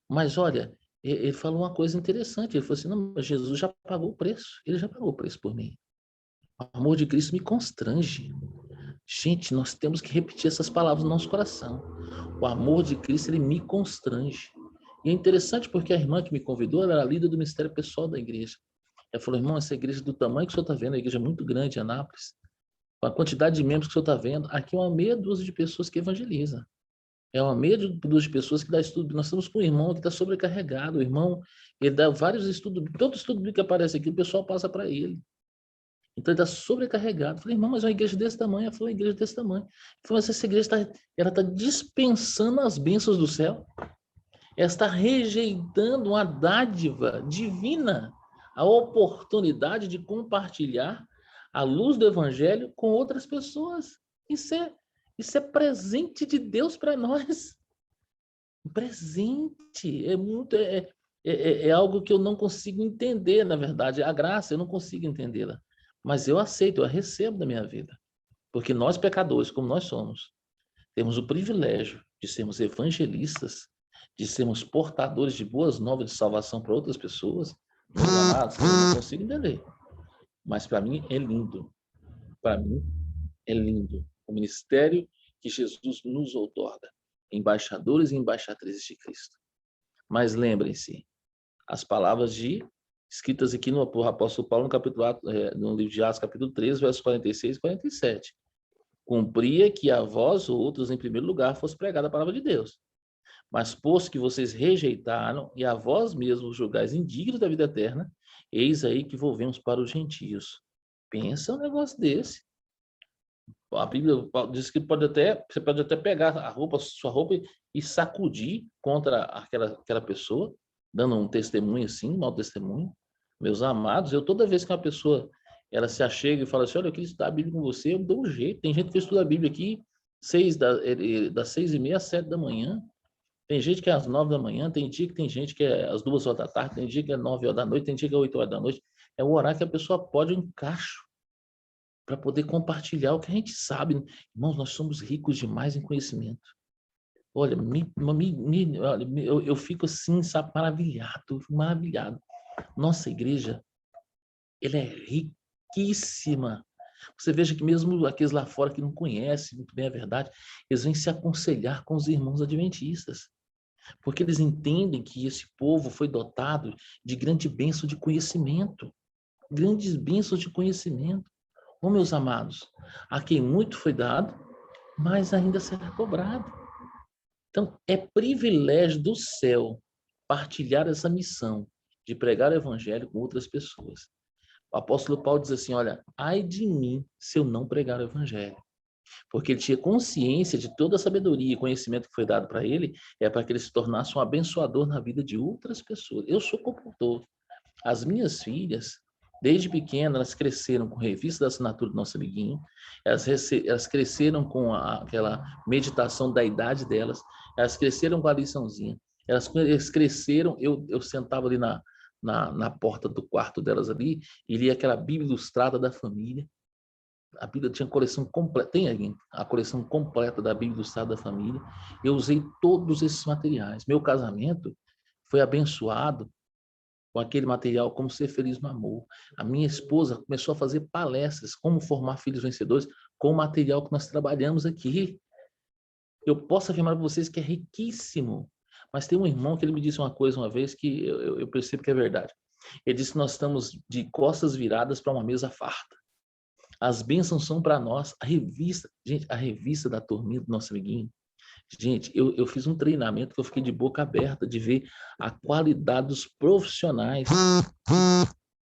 Mas olha, ele falou uma coisa interessante, ele falou assim, não, Jesus já pagou o preço, ele já pagou o preço por mim. O amor de Cristo me constrange. Gente, nós temos que repetir essas palavras no nosso coração. O amor de Cristo, ele me constrange. E é interessante porque a irmã que me convidou, ela era líder do ministério pessoal da igreja. Ela falou, irmão, essa igreja do tamanho que o senhor está vendo, a igreja é muito grande em Anápolis, com a quantidade de membros que o senhor está vendo, aqui é uma meia dúzia de pessoas que evangeliza. É uma meia dúzia de pessoas que dá estudo. Nós estamos com um irmão que está sobrecarregado. O irmão, ele dá vários estudos, todo estudo que aparece aqui, o pessoal passa para ele. Então ele está sobrecarregado. Eu falei, irmão, mas é uma igreja desse tamanho. Ela falou, uma igreja desse tamanho. Eu falei, mas essa igreja está dispensando as bênçãos do céu. Ela está rejeitando uma dádiva divina, a oportunidade de compartilhar a luz do evangelho com outras pessoas. Isso é presente de Deus para nós. Presente. É algo que eu não consigo entender, na verdade. A graça, eu não consigo entendê-la. Mas eu aceito, eu a recebo da minha vida. Porque nós, pecadores, como nós somos, temos o privilégio de sermos evangelistas, de sermos portadores de boas novas de salvação para outras pessoas. Meus amados, eu não consigo entender. Mas para mim é lindo. Para mim é lindo. O ministério que Jesus nos outorga. Embaixadores e embaixatrizes de Cristo. Mas lembrem-se, as palavras escritas aqui no apóstolo Paulo, no livro de Atos, capítulo 13, versos 46 e 47. Cumpria que a vós, outros, em primeiro lugar, fosse pregada a palavra de Deus. Mas posto que vocês rejeitaram e a vós mesmos julgais indignos da vida eterna, eis aí que volvemos para os gentios. Pensa um negócio desse. A Bíblia diz que você pode até pegar sua roupa e sacudir contra aquela pessoa, dando um testemunho assim, um mau testemunho. Meus amados, toda vez que uma pessoa ela se achega e fala assim, olha, eu queria estudar a Bíblia com você, eu dou um jeito. Tem gente que estuda a Bíblia aqui das 6h30 às 7 da manhã. Tem gente que é às 9 da manhã, tem dia que tem gente que é às 2 horas da tarde, tem dia que é 9 horas da noite, tem dia que é 8 horas da noite. É o horário que a pessoa pode um encaixo para poder compartilhar o que a gente sabe. Irmãos, nós somos ricos demais em conhecimento. Olha, eu fico assim, sabe, maravilhado. Nossa igreja, ela é riquíssima. Você veja que mesmo aqueles lá fora que não conhecem muito bem a verdade, eles vêm se aconselhar com os irmãos adventistas, porque eles entendem que esse povo foi dotado de grande bênção de conhecimento, grandes bênçãos de conhecimento. Ô, meus amados, a quem muito foi dado, mas ainda será cobrado. Então, é privilégio do céu partilhar essa missão de pregar o evangelho com outras pessoas. O apóstolo Paulo diz assim, olha, ai de mim se eu não pregar o evangelho. Porque ele tinha consciência de toda a sabedoria e conhecimento que foi dado para ele, é para que ele se tornasse um abençoador na vida de outras pessoas. Eu sou comportor. As minhas filhas, desde pequenas, elas cresceram com revista da assinatura do nosso amiguinho, elas cresceram com aquela meditação da idade delas, elas cresceram com a liçãozinha, elas cresceram, eu sentava ali na porta do quarto delas ali, e lia aquela Bíblia Ilustrada da família. A Bíblia tinha coleção completa, tem aí a coleção completa da Bíblia Ilustrada da família. Eu usei todos esses materiais. Meu casamento foi abençoado com aquele material, como ser feliz no amor. A minha esposa começou a fazer palestras, como formar filhos vencedores, com o material que nós trabalhamos aqui. Eu posso afirmar para vocês que é riquíssimo. Mas tem um irmão que ele me disse uma coisa uma vez que eu percebo que é verdade. Ele disse que nós estamos de costas viradas para uma mesa farta. As bênçãos são para nós. A revista, gente, a revista da turminha do nosso amiguinho. Gente, eu fiz um treinamento que eu fiquei de boca aberta de ver a qualidade dos profissionais.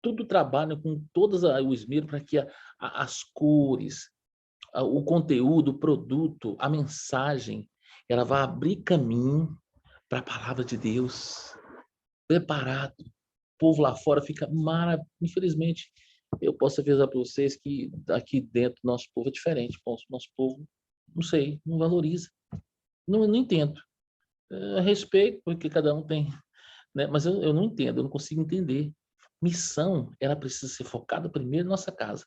Tudo trabalha com todo o esmero para que as cores, o conteúdo, o produto, a mensagem, ela vai abrir caminho para a palavra de Deus. Preparado. O povo lá fora fica maravilhoso. Infelizmente, eu posso avisar para vocês que aqui dentro nosso povo é diferente. Nosso povo, não sei, não valoriza. Não entendo. Eu respeito, porque cada um tem, né? Mas eu não entendo, eu não consigo entender. Missão, ela precisa ser focada primeiro na nossa casa.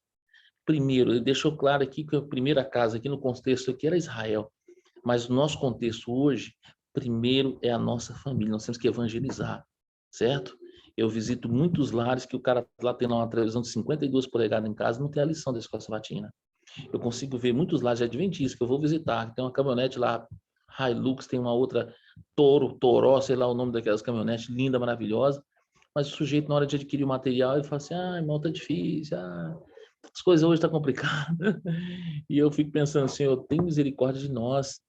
Primeiro, ele deixou claro aqui que a primeira casa, aqui no contexto aqui, era Israel. Mas o nosso contexto hoje, primeiro é a nossa família. Nós temos que evangelizar, certo? Eu visito muitos lares que o cara lá tem uma televisão de 52 polegadas em casa, não tem a lição da escola sabatina. Eu consigo ver muitos lares de adventistas que eu vou visitar, tem uma caminhonete lá, Hilux, tem uma outra Toró, sei lá o nome daquelas caminhonetes, linda, maravilhosa, mas o sujeito, na hora de adquirir o material, ele fala assim, irmão, tá difícil, as coisas hoje estão complicadas. E eu fico pensando assim, eu tenho misericórdia de nós,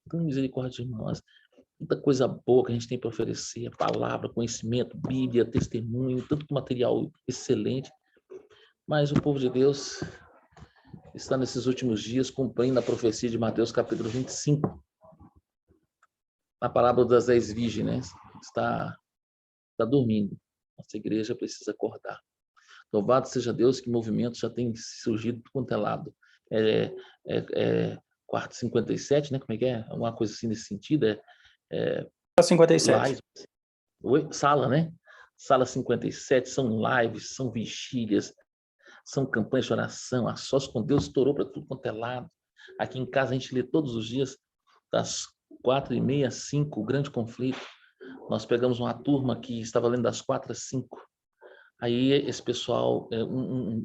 tanta coisa boa que a gente tem para oferecer, palavra, conhecimento, Bíblia, testemunho, tanto material excelente, mas o povo de Deus está nesses últimos dias cumprindo a profecia de Mateus capítulo 25, a parábola das 10 virgens, está dormindo. Nossa igreja precisa acordar. Louvado seja Deus que movimentos já tem surgido quanto é lado. Quarto 57, né? Como é que é? Uma coisa assim nesse sentido. 57. Sala, né? Sala 57, são lives, são vigílias, são campanhas de oração, a sós com Deus estourou para tudo quanto é lado. Aqui em casa a gente lê todos os dias, das 4h30 às 5, o grande conflito. Nós pegamos uma turma que estava lendo das 4 às 5. Aí esse pessoal,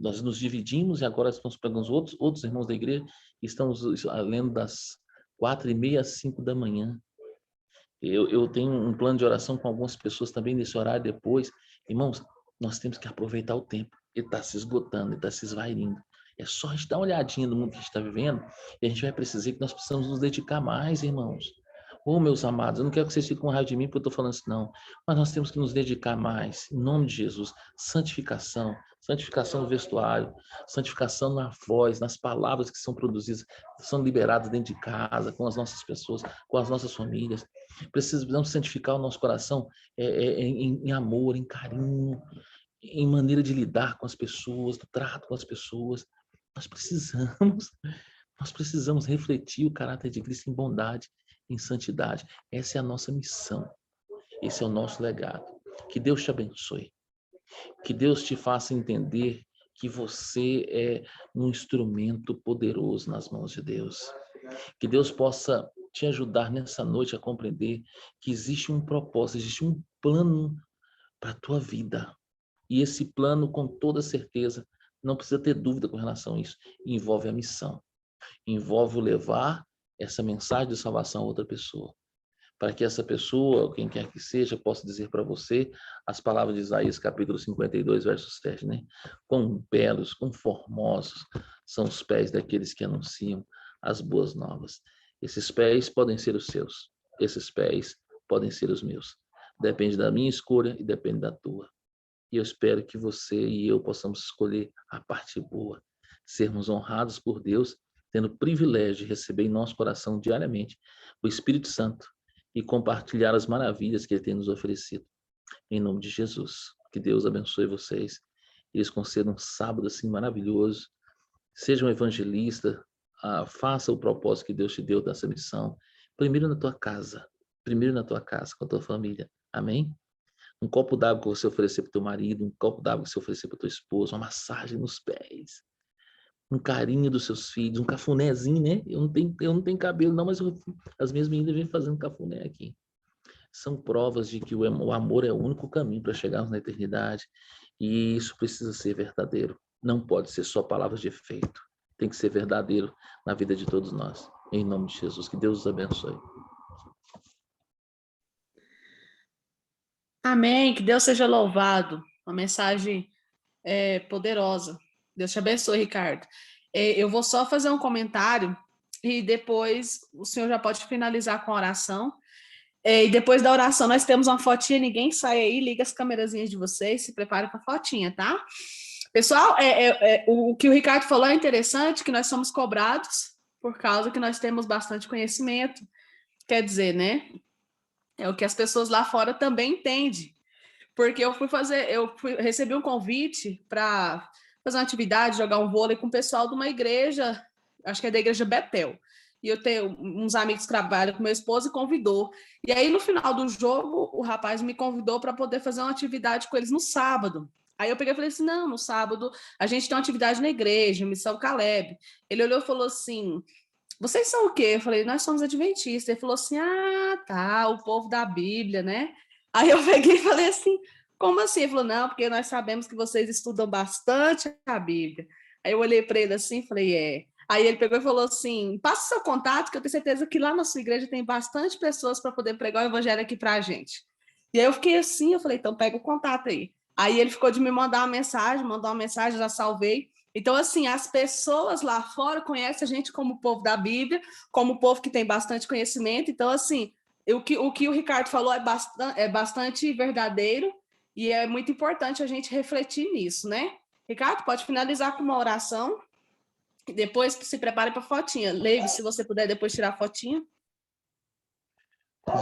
nós nos dividimos e agora estamos pegando os outros irmãos da igreja e estamos lendo das 4h30 às 5 da manhã. Eu tenho um plano de oração com algumas pessoas também nesse horário depois. Irmãos, nós temos que aproveitar o tempo. Ele está se esgotando, ele está se esvaindo. É só a gente dar uma olhadinha no mundo que a gente está vivendo e a gente vai perceber que nós precisamos nos dedicar mais, irmãos. Meus amados, eu não quero que vocês fiquem com raiva de mim porque eu estou falando assim, não. Mas nós temos que nos dedicar mais, em nome de Jesus. Santificação no vestuário, santificação na voz, nas palavras que são produzidas, são liberadas dentro de casa, com as nossas pessoas, com as nossas famílias. Precisamos santificar o nosso coração em amor, em carinho, em maneira de lidar com as pessoas, do trato com as pessoas. Nós precisamos refletir o caráter de Cristo em bondade, em santidade. Essa é a nossa missão. Esse é o nosso legado. Que Deus te abençoe. Que Deus te faça entender que você é um instrumento poderoso nas mãos de Deus. Que Deus possa te ajudar nessa noite a compreender que existe um propósito, existe um plano para a tua vida. E esse plano, com toda certeza, não precisa ter dúvida com relação a isso, envolve a missão. Envolve o levar essa mensagem de salvação a outra pessoa. Para que essa pessoa, ou quem quer que seja, possa dizer para você as palavras de Isaías, capítulo 52, verso 7, né? Quão belos, quão formosos são os pés daqueles que anunciam as boas novas. Esses pés podem ser os seus, esses pés podem ser os meus. Depende da minha escolha e depende da tua. E eu espero que você e eu possamos escolher a parte boa, sermos honrados por Deus, tendo o privilégio de receber em nosso coração diariamente o Espírito Santo e compartilhar as maravilhas que Ele tem nos oferecido. Em nome de Jesus, que Deus abençoe vocês, eles concedam um sábado assim maravilhoso, seja um evangelista, faça o propósito que Deus te deu dessa missão, primeiro na tua casa, com a tua família, amém? Um copo d'água que você oferecer para o teu marido, um copo d'água que você oferecer para o teu esposo, uma massagem nos pés, um carinho dos seus filhos, um cafunézinho, né? Eu não tenho cabelo não, mas as minhas meninas vêm fazendo cafuné aqui. São provas de que o amor é o único caminho para chegarmos na eternidade, e isso precisa ser verdadeiro. Não pode ser só palavras de efeito. Tem que ser verdadeiro na vida de todos nós. Em nome de Jesus, que Deus os abençoe. Amém, que Deus seja louvado. Uma mensagem poderosa. Deus te abençoe, Ricardo. Eu vou só fazer um comentário e depois o senhor já pode finalizar com a oração. E depois da oração nós temos uma fotinha, ninguém sai aí, liga as câmerazinhas de vocês, se prepare para a fotinha, tá? Pessoal, o que o Ricardo falou é interessante, que nós somos cobrados por causa que nós temos bastante conhecimento. Quer dizer, né? É o que as pessoas lá fora também entendem. Porque recebi um convite para fazer uma atividade, jogar um vôlei com o pessoal de uma igreja, acho que é da igreja Betel. E eu tenho uns amigos que trabalham com meu esposo e convidou. E aí, no final do jogo, o rapaz me convidou para poder fazer uma atividade com eles no sábado. Aí eu peguei e falei assim, não, no sábado a gente tem uma atividade na igreja, Missão Caleb. Ele olhou e falou assim, vocês são o quê? Eu falei, nós somos adventistas. Ele falou assim, tá, o povo da Bíblia, né? Aí eu peguei e falei assim, como assim? Ele falou, não, porque nós sabemos que vocês estudam bastante a Bíblia. Aí eu olhei para ele assim e falei, Aí ele pegou e falou assim, passa seu contato, que eu tenho certeza que lá na sua igreja tem bastante pessoas para poder pregar o evangelho aqui para a gente. E aí eu fiquei assim, eu falei, então pega o contato aí. Aí ele ficou de me mandar uma mensagem, mandou uma mensagem, já salvei. Então, assim, as pessoas lá fora conhecem a gente como o povo da Bíblia, como o povo que tem bastante conhecimento. Então, assim, o que o Ricardo falou é bastante verdadeiro e é muito importante a gente refletir nisso, né? Ricardo, pode finalizar com uma oração e depois se prepare para a fotinha. Leive, se você puder depois tirar a fotinha.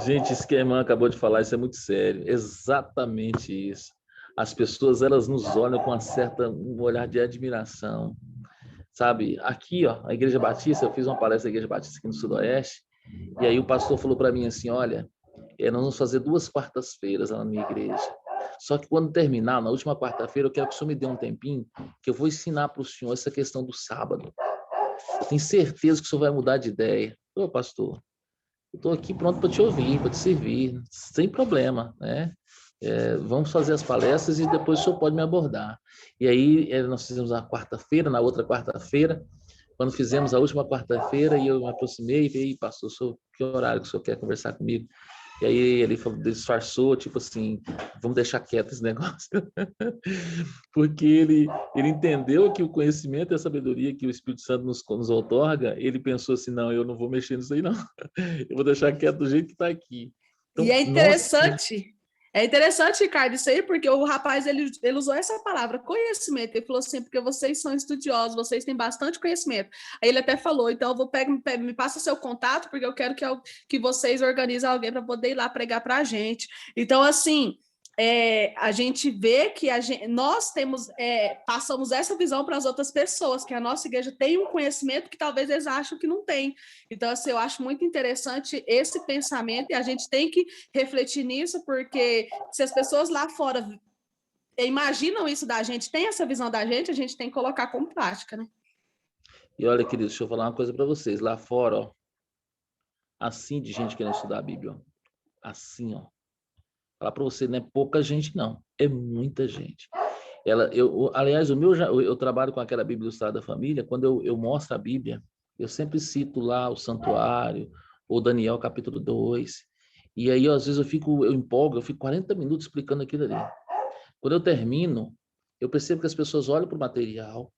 Gente, isso que a irmã acabou de falar, isso é muito sério. Exatamente isso. As pessoas, elas nos olham com um olhar de admiração. Sabe, aqui, ó, a Igreja Batista, eu fiz uma palestra na Igreja Batista aqui no Sudoeste, e aí o pastor falou para mim assim, olha, nós vamos fazer 2 quartas-feiras lá na minha igreja. Só que quando terminar, na última quarta-feira, eu quero que o senhor me dê um tempinho, que eu vou ensinar para o senhor essa questão do sábado. Eu tenho certeza que o senhor vai mudar de ideia. Ô, pastor, eu estou aqui pronto para te ouvir, para te servir, sem problema, né? Vamos fazer as palestras e depois o senhor pode me abordar. E aí nós fizemos a quarta-feira, na outra quarta-feira, quando fizemos a última quarta-feira, e eu me aproximei e falei, pastor, que horário que o senhor quer conversar comigo? E aí ele disfarçou, tipo assim, vamos deixar quieto esse negócio. Porque ele entendeu que o conhecimento e a sabedoria que o Espírito Santo nos outorga, ele pensou assim, não, eu não vou mexer nisso aí não. Eu vou deixar quieto do jeito que está aqui. Então, e é interessante... É interessante, Ricardo, isso aí, porque o rapaz, ele usou essa palavra, conhecimento. Ele falou assim, porque vocês são estudiosos, vocês têm bastante conhecimento. Aí ele até falou, então eu vou me passa seu contato, porque eu quero que vocês organizem alguém para poder ir lá pregar para a gente. Então, assim, a gente vê que nós temos, passamos essa visão para as outras pessoas, que a nossa igreja tem um conhecimento que talvez eles acham que não tem. Então, assim, eu acho muito interessante esse pensamento e a gente tem que refletir nisso, porque se as pessoas lá fora imaginam isso da gente, tem essa visão da gente, a gente tem que colocar como prática, né? E olha, queridos, deixa eu falar uma coisa para vocês. Lá fora, ó, assim de gente querendo estudar a Bíblia, ó. Assim, ó. Falar para você, não é pouca gente, não. É muita gente. Aliás, eu trabalho com aquela Bíblia Ilustrada da Família. Quando eu mostro a Bíblia, eu sempre cito lá o Santuário, ou Daniel, capítulo 2. E aí, às vezes, eu empolgo, eu fico 40 minutos explicando aquilo ali. Quando eu termino, eu percebo que as pessoas olham para o material,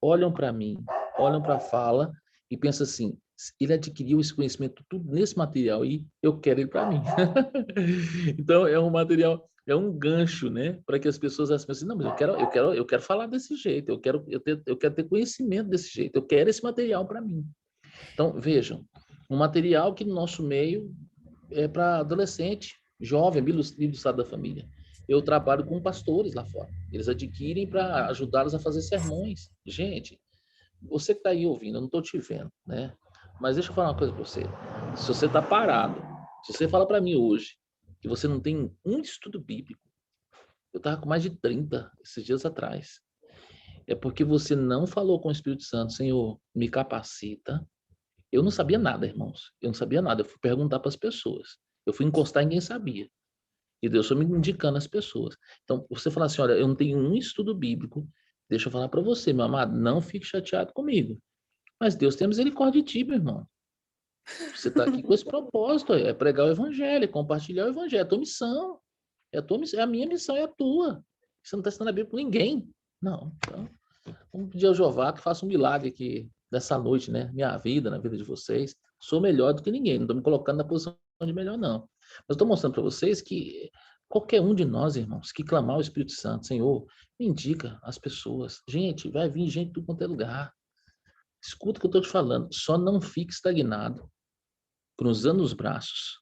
olham para mim, olham para a fala e pensam assim, ele adquiriu esse conhecimento tudo nesse material e eu quero ele para mim. Então, é um material, é um gancho, né? Para que as pessoas pensem assim, não, mas eu quero falar desse jeito, eu quero ter conhecimento desse jeito, eu quero esse material para mim. Então, vejam, um material que no nosso meio é para adolescente, jovem, Bíblia Ilustrada da Família. Eu trabalho com pastores lá fora. Eles adquirem para ajudá-los a fazer sermões. Gente, você que está aí ouvindo, eu não estou te vendo, né? Mas deixa eu falar uma coisa para você. Se você está parado, se você fala para mim hoje que você não tem um estudo bíblico, eu estava com mais de 30 esses dias atrás, é porque você não falou com o Espírito Santo, Senhor, me capacita. Eu não sabia nada, irmãos. Eu não sabia nada. Eu fui perguntar para as pessoas. Eu fui encostar em quem sabia. E Deus foi me indicando as pessoas. Então, você fala assim, olha, eu não tenho um estudo bíblico, deixa eu falar para você, meu amado, não fique chateado comigo. Mas Deus tem misericórdia de ti, meu irmão. Você está aqui com esse propósito, é pregar o evangelho, é compartilhar o evangelho, é a tua missão. É a tua missão, é a minha missão, é a tua. Você não está ensinando a Bíblia para ninguém. Não. Então, vamos pedir ao Jeová que faça um milagre aqui nessa noite, né? Minha vida, na vida de vocês. Sou melhor do que ninguém, não estou me colocando na posição de melhor, não. Mas estou mostrando para vocês que qualquer um de nós, irmãos, que clamar o Espírito Santo, Senhor, me indica as pessoas. Gente, vai vir gente de tudo quanto é lugar. Escuta o que eu estou te falando. Só não fique estagnado, cruzando os braços,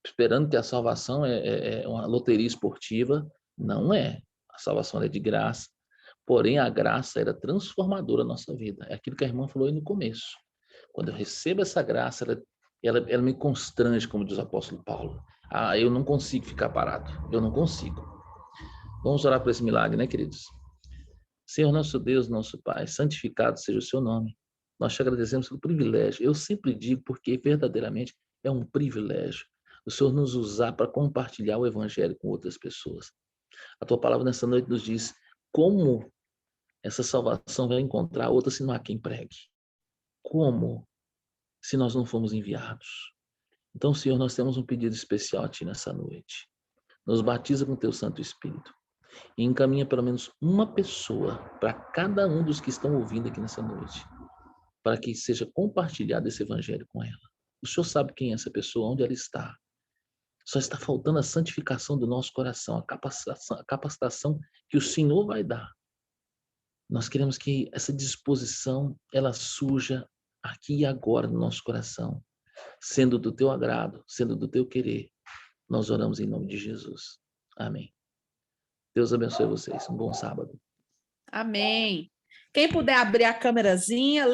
esperando que a salvação é uma loteria esportiva. Não é. A salvação é de graça. Porém, a graça era transformadora na nossa vida. É aquilo que a irmã falou aí no começo. Quando eu recebo essa graça, ela me constrange, como diz o apóstolo Paulo. Eu não consigo ficar parado. Eu não consigo. Vamos orar por esse milagre, né, queridos? Senhor, nosso Deus, nosso Pai, santificado seja o seu nome. Nós te agradecemos pelo privilégio. Eu sempre digo porque verdadeiramente é um privilégio o Senhor nos usar para compartilhar o evangelho com outras pessoas. A tua palavra nessa noite nos diz como essa salvação vai encontrar outra se não há quem pregue. Como se nós não fomos enviados? Então, Senhor, nós temos um pedido especial a Ti nessa noite. Nos batiza com Teu Santo Espírito e encaminha pelo menos uma pessoa para cada um dos que estão ouvindo aqui nessa noite, para que seja compartilhado esse evangelho com ela. O Senhor sabe quem é essa pessoa, onde ela está. Só está faltando a santificação do nosso coração, a capacitação que o Senhor vai dar. Nós queremos que essa disposição, ela surja aqui e agora no nosso coração, sendo do teu agrado, sendo do teu querer. Nós oramos em nome de Jesus. Amém. Deus abençoe vocês. Um bom sábado. Amém. Quem puder abrir a câmerazinha,